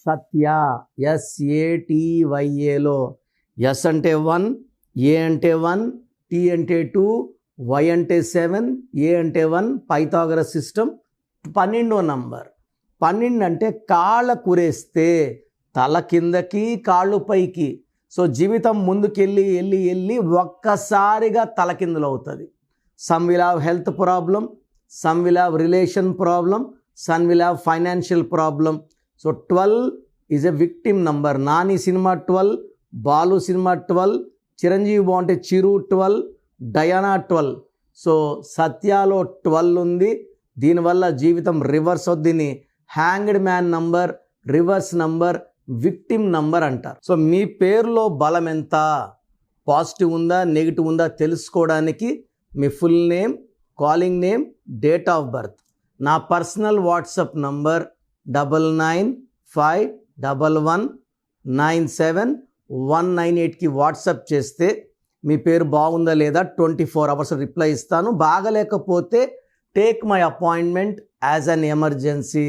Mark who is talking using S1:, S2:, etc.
S1: సత్య, SATYAలో yes అంటే 1, ఏ అంటే 1, tea అంటే 2, వై అంటే 7, ఏ అంటే 1, పైథాగరస్ సిస్టమ్. 12వ నంబర్. 12 అంటే కాళ్ళ కురేస్తే తల కిందకి కాళ్ళు పైకి. సో జీవితం ముందుకెళ్ళి వెళ్ళి వెళ్ళి ఒక్కసారిగా తలకిందులు అవుతుంది. Some will have health problem, some will have relation problem, some will have financial problem. So 12 is a victim number. Nani cinema 12, Balu cinema 12, Chiranjeevi బాగుంటే చిరు 12, డయానా 12. సో సత్యాలో 12 ఉంది. దీనివల్ల జీవితం రివర్స్ అవుద్దిని hanged man number, reverse number, victim number అంటారు. So మీ పేరులో బలం ఎంత, పాజిటివ్ ఉందా నెగిటివ్ ఉందా తెలుసుకోవడానికి మీ full name, calling name, date of birth, నా పర్సనల్ వాట్సాప్ నంబర్ 9951197198కి వాట్సాప్ చేస్తే మీ పేరు బాగుందా లేదా 24 అవర్స్ రిప్లై ఇస్తాను. బాగలేకపోతే take my appointment as an emergency.